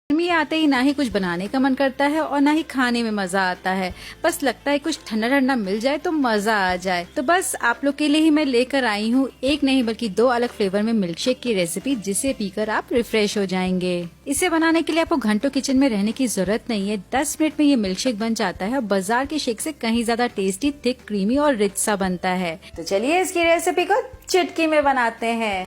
गर्मी आते ही ना ही कुछ बनाने का मन करता है और ना ही खाने में मजा आता है। बस लगता है कुछ ठंडा ठंडा मिल जाए तो मजा आ जाए। तो बस आप लोग के लिए ही मैं लेकर आई हूँ एक नहीं बल्कि 2 अलग फ्लेवर में मिल्क शेक की रेसिपी, जिसे पीकर आप रिफ्रेश हो जाएंगे। इसे बनाने के लिए आपको घंटों किचन में रहने की जरूरत नहीं है। 10 मिनट में ये मिल्क शेक बन जाता है और बाजार के शेक से कहीं ज्यादा टेस्टी, थिक, क्रीमी और रिच सा बनता है। तो चलिए इसकी रेसिपी को चुटकी में बनाते हैं।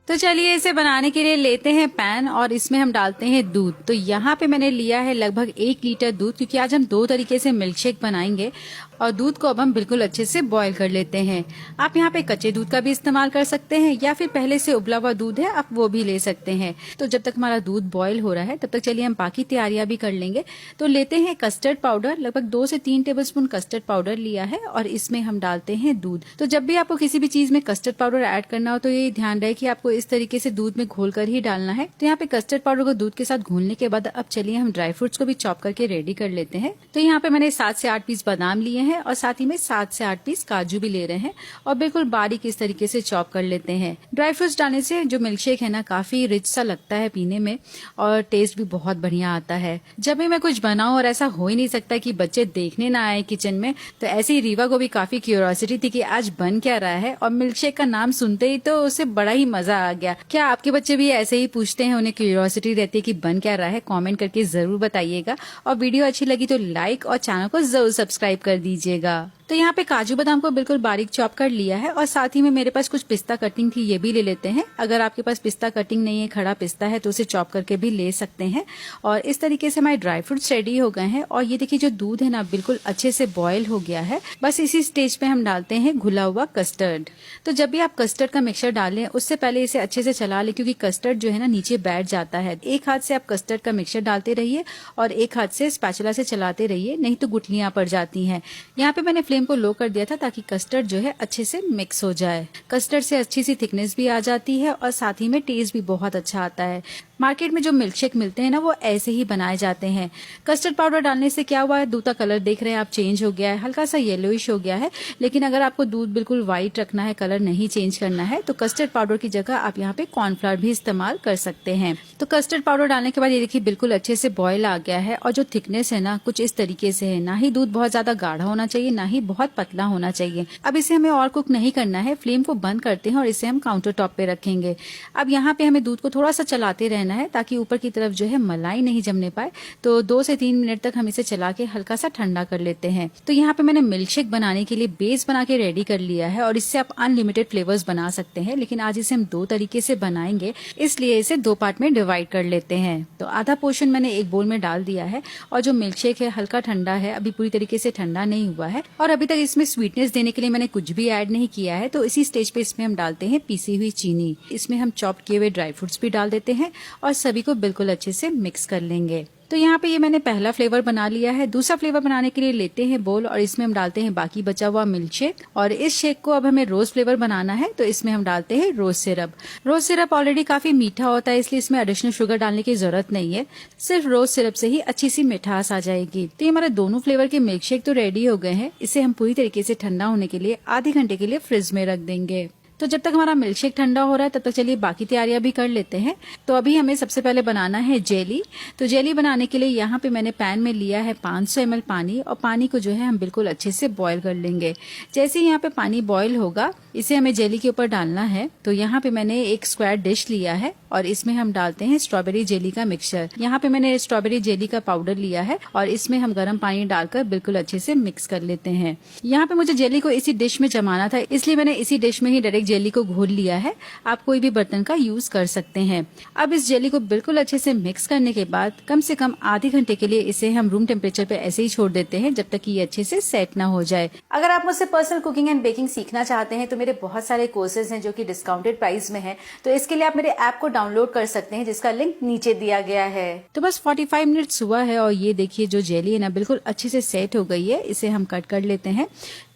तो चलिए इसे बनाने के लिए लेते हैं पैन और इसमें हम डालते हैं दूध। तो यहाँ पे मैंने लिया है लगभग 1 लीटर दूध, क्योंकि आज हम 2 तरीके से मिल्क शेक बनाएंगे। और दूध को अब हम बिल्कुल अच्छे से बॉईल कर लेते हैं। आप यहाँ पे कच्चे दूध का भी इस्तेमाल कर सकते हैं या फिर पहले से उबला हुआ दूध है आप वो भी ले सकते हैं। तो जब तक हमारा दूध बॉईल हो रहा है तब तक चलिए हम बाकी तैयारियां भी कर लेंगे। तो लेते हैं कस्टर्ड पाउडर, लगभग 2 से 3 टेबलस्पून कस्टर्ड पाउडर लिया है और इसमें हम डालते हैं दूध। तो जब भी आपको किसी भी चीज में कस्टर्ड पाउडर ऐड करना हो तो ये ध्यान रहे कि आपको इस तरीके से दूध में घोल कर ही डालना है। तो यहाँ पे कस्टर्ड पाउडर को दूध के साथ घोलने के बाद अब चलिए हम ड्राई फ्रूट्स को भी चॉप करके रेडी कर लेते हैं। तो यहाँ पे मैंने 7 से 8 पीस बादाम लिए हैं और साथ ही में 7 से 8 पीस काजू भी ले रहे हैं और बिल्कुल बारीक इस तरीके से चॉप कर लेते हैं। ड्राई फ्रूट्स डालने से जो मिल्क शेक है ना काफी रिच सा लगता है पीने में और टेस्ट भी बहुत बढ़िया आता है। जब भी मैं कुछ बनाऊं और ऐसा हो ही नहीं सकता कि बच्चे देखने ना आए किचन में, तो ऐसे ही रीवा को भी काफी क्यूरियोसिटी थी कि आज बन क्या रहा है और मिल्क शेक का नाम सुनते ही तो उसे बड़ा ही मजा आ गया। क्या आपके बच्चे भी ऐसे ही पूछते हैं, उन्हें क्यूरियोसिटी रहती है कि बन क्या रहा है? कमेंट करके जरूर बताइएगा और वीडियो अच्छी लगी तो लाइक और चैनल को जरूर सब्सक्राइब कर दीजिएगा। तो यहाँ पे काजू बादाम को बिल्कुल बारीक चॉप कर लिया है और साथ ही में मेरे पास कुछ पिस्ता कटिंग थी, ये भी ले लेते हैं। अगर आपके पास पिस्ता कटिंग नहीं है, खड़ा पिस्ता है, तो उसे चॉप करके भी ले सकते हैं। और इस तरीके से हमारे ड्राई फ्रूट्स रेडी हो गए हैं और ये देखिए जो दूध है ना बिल्कुल अच्छे से बॉयल हो गया है। बस इसी स्टेज पे हम डालते हैं घुला हुआ कस्टर्ड। तो जब भी आप कस्टर्ड का मिक्सचर डालें उससे पहले इसे अच्छे से चला लें, क्योंकि कस्टर्ड जो है ना नीचे बैठ जाता है। एक हाथ से आप कस्टर्ड का मिक्सचर डालते रहिए और एक हाथ से स्पैचुला से चलाते रहिए, नहीं तो गुठलियां पड़ जाती हैं। यहाँ पे मैंने फ्लेम को लो कर दिया था ताकि कस्टर्ड जो है अच्छे से मिक्स हो जाए। कस्टर्ड से अच्छी सी थिकनेस भी आ जाती है और साथ ही में टेस्ट भी बहुत अच्छा आता है। मार्केट में जो मिल्क शेक मिलते हैं ना वो ऐसे ही बनाए जाते हैं। कस्टर्ड पाउडर डालने से क्या हुआ है, दूध का कलर देख रहे हैं आप चेंज हो गया है, हल्का सा येलोइश हो गया है। लेकिन अगर आपको दूध बिल्कुल व्हाइट रखना है, कलर नहीं चेंज करना है, तो कस्टर्ड पाउडर की जगह आप यहाँ पे कॉर्नफ्लावर भी इस्तेमाल कर सकते हैं। तो कस्टर्ड पाउडर डालने के बाद ये देखिए बिल्कुल अच्छे से बॉयल आ गया है और जो थिकनेस है ना कुछ इस तरीके से है। ना ही दूध बहुत ज्यादा गाढ़ा होना चाहिए, ना ही बहुत पतला होना चाहिए। अब इसे हमें और कुक नहीं करना है, फ्लेम को बंद करते हैं और इसे हम काउंटर टॉप पे रखेंगे। अब यहाँ पे हमें दूध को थोड़ा सा चलाते रहना है ताकि ऊपर की तरफ जो है मलाई नहीं जमने पाए। तो 2 से 3 मिनट तक हम इसे चला के हल्का सा ठंडा कर लेते हैं। तो यहाँ पे मैंने मिल्क शेक बनाने के लिए बेस बना के रेडी कर लिया है और इससे आप अनलिमिटेड फ्लेवर्स बना सकते हैं। लेकिन आज इसे हम 2 तरीके से बनाएंगे, इसलिए इसे 2 पार्ट में डिवाइड कर लेते हैं। तो आधा पोर्शन मैंने एक बोल में डाल दिया है और जो मिल्क शेक है हल्का ठंडा है, अभी पूरी तरीके से ठंडा नहीं हुआ है और अभी तक इसमें स्वीटनेस देने के लिए मैंने कुछ भी ऐड नहीं किया है। तो इसी स्टेज पे इसमें हम डालते हैं पीसी हुई चीनी। इसमें हम चॉप किए हुए ड्राई फ्रूट्स भी डाल देते हैं और सभी को बिल्कुल अच्छे से मिक्स कर लेंगे। तो यहाँ पे ये मैंने पहला फ्लेवर बना लिया है। दूसरा फ्लेवर बनाने के लिए लेते हैं बोल और इसमें हम डालते हैं बाकी बचा हुआ मिल्क शेक। और इस शेक को अब हमें रोज फ्लेवर बनाना है, तो इसमें हम डालते हैं रोज सिरप। रोज सिरप ऑलरेडी काफी मीठा होता है, इसलिए इसमें एडिशनल शुगर डालने की जरूरत नहीं है। सिर्फ रोज सिरप से ही अच्छी सी मिठास आ जाएगी। तो ये हमारे दोनों फ्लेवर के मिल्क शेक तो रेडी हो गए हैं। इसे हम पूरी तरीके से ठंडा होने के लिए आधे घंटे के लिए फ्रिज में रख देंगे। तो जब तक हमारा मिल्क शेक ठंडा हो रहा है तब तक चलिए बाकी तैयारियां भी कर लेते हैं। तो अभी हमें सबसे पहले बनाना है जेली। तो जेली बनाने के लिए यहाँ पे मैंने पैन में लिया है 500 ml पानी और पानी को जो है हम बिल्कुल अच्छे से बॉईल कर लेंगे। जैसे ही यहाँ पे पानी बॉईल होगा इसे हमें जेली के ऊपर डालना है। तो यहाँ पे मैंने एक स्क्वायर डिश लिया है और इसमें हम डालते हैं स्ट्रॉबेरी जेली का मिक्सचर। यहाँ पे मैंने स्ट्रॉबेरी जेली का पाउडर लिया है और इसमें हम गर्म पानी डालकर बिल्कुल अच्छे से मिक्स कर लेते हैं। यहाँ पे मुझे जेली को इसी डिश में जमाना था, इसलिए मैंने इसी डिश में ही डायरेक्ट जेली को घोल लिया है। आप कोई भी बर्तन का यूज कर सकते हैं। अब इस जेली को बिल्कुल अच्छे से मिक्स करने के बाद कम से कम आधे घंटे के लिए इसे हम रूम टेम्परेचर पे ऐसे ही छोड़ देते हैं जब तक कि ये अच्छे से सेट ना हो जाए। अगर आप मुझसे पर्सनल कुकिंग एंड बेकिंग सीखना चाहते हैं तो मेरे बहुत सारे कोर्सेज हैं जो कि डिस्काउंटेड प्राइस में हैं। तो इसके लिए आप मेरे ऐप को डाउनलोड कर सकते हैं जिसका लिंक नीचे दिया गया है। तो बस 45 मिनट्स हुआ है और ये देखिए जो जेली है ना बिल्कुल अच्छे से सेट हो गई है। इसे हम कट कर लेते हैं।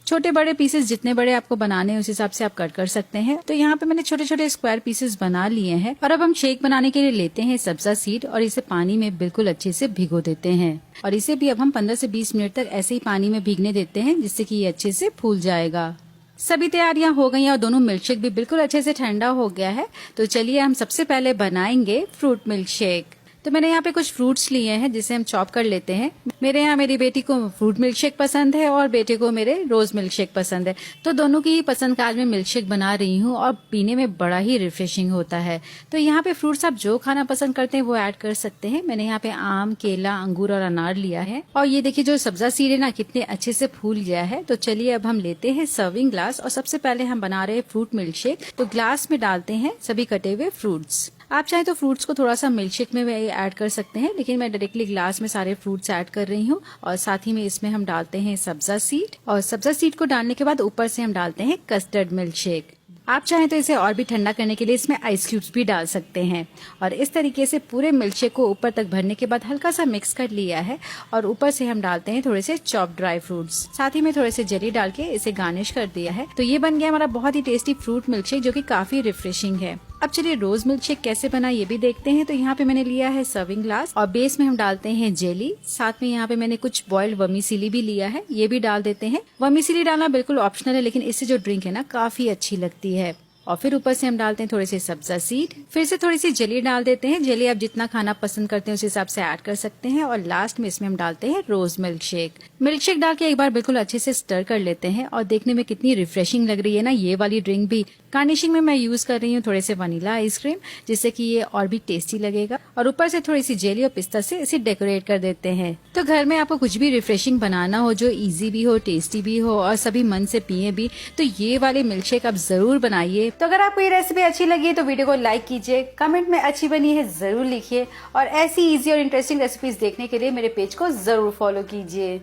छोटे बड़े पीसेस जितने बड़े आपको बनाने हैं उस हिसाब से आप कट कर सकते हैं। तो यहाँ पे मैंने छोटे छोटे स्क्वायर पीसेस बना लिए हैं और अब हम शेक बनाने के लिए लेते हैं सब्जा सीड और इसे पानी में बिल्कुल अच्छे से भिगो देते हैं और इसे भी अब हम 15 से 20 मिनट तक ऐसे ही पानी में भीगने देते हैं जिससे कि ये अच्छे से फूल जाएगा। सभी तैयारियां हो गई हैं और दोनों मिल्क शेक भी बिल्कुल अच्छे से ठंडा हो गया है। तो चलिए हम सबसे पहले बनाएंगे फ्रूट मिल्क शेक। तो मैंने यहाँ पे कुछ फ्रूट्स लिए हैं जिसे हम चॉप कर लेते हैं। मेरे यहाँ मेरी बेटी को फ्रूट मिल्क शेक पसंद है और बेटे को मेरे रोज मिल्क शेक पसंद है। तो दोनों की ही पसंद का आज मैं मिल्क शेक बना रही हूँ और पीने में बड़ा ही रिफ्रेशिंग होता है। तो यहाँ पे फ्रूट्स आप जो खाना पसंद करते हैं वो ऐड कर सकते हैं। मैंने यहाँ पे आम, केला, अंगूर और अनार लिया है। और ये देखिए जो सब्जा सीड है ना कितने अच्छे से फूल गया है। तो चलिए अब हम लेते हैं सर्विंग ग्लास और सबसे पहले हम बना रहे हैं फ्रूट मिल्क शेक। तो ग्लास में डालते हैं सभी कटे हुए फ्रूट्स। आप चाहे तो फ्रूट्स को थोड़ा सा मिल्क शेक में ऐड कर सकते हैं, लेकिन मैं डायरेक्टली ग्लास में सारे फ्रूट्स ऐड कर रही हूँ। और साथ ही में इसमें हम डालते हैं सब्जा सीड और सब्जा सीड को डालने के बाद ऊपर से हम डालते हैं कस्टर्ड मिल्क शेक। आप चाहें तो इसे और भी ठंडा करने के लिए इसमें आइस क्यूब्स भी डाल सकते हैं। और इस तरीके से पूरे मिल्क शेक को ऊपर तक भरने के बाद हल्का सा मिक्स कर लिया है और ऊपर से हम डालते हैं थोड़े से चॉप ड्राई फ्रूट्स, साथ ही में थोड़े से जेली डाल के इसे गार्निश कर दिया है। तो ये बन गया हमारा बहुत ही टेस्टी फ्रूट मिल्क शेक जो कि काफी रिफ्रेशिंग है। अब चलिए रोज मिल्क शेक कैसे बना ये भी देखते हैं। तो यहाँ पे मैंने लिया है सर्विंग ग्लास और बेस में हम डालते हैं जेली। साथ में यहाँ पे मैंने कुछ बॉइल्ड वर्मीसेली भी लिया है, ये भी डाल देते हैं। वर्मीसेली डालना बिल्कुल ऑप्शनल है, लेकिन इससे जो ड्रिंक है ना काफी अच्छी लगती है। और फिर ऊपर से हम डालते हैं थोड़े से सब्जा सीड, फिर से थोड़ी सी जेली डाल देते हैं। जेली आप जितना खाना पसंद करते हैं उस हिसाब से ऐड कर सकते हैं। और लास्ट में इसमें हम डालते हैं रोज मिल्क शेक। मिल्क शेक डाल के एक बार बिल्कुल अच्छे से स्टर कर लेते हैं और देखने में कितनी रिफ्रेशिंग लग रही है ना ये वाली ड्रिंक भी। गार्निशिंग में मैं यूज कर रही हूँ थोड़े से वनीला आइसक्रीम, जिससे कि ये और भी टेस्टी लगेगा। और ऊपर से थोड़ी सी जेली और पिस्ता से इसे डेकोरेट कर देते हैं। तो घर में आपको कुछ भी रिफ्रेशिंग बनाना हो जो इजी भी हो, टेस्टी भी हो और सभी मन से पिए भी, तो ये वाले मिल्क शेक आप जरूर बनाइए। तो अगर आपको ये रेसिपी अच्छी लगी तो वीडियो को लाइक कीजिए, कमेंट में अच्छी बनी है जरूर लिखिए और ऐसी इजी और इंटरेस्टिंग रेसिपीज देखने के लिए मेरे पेज को जरूर फॉलो कीजिए।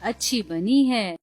अच्छी बनी है।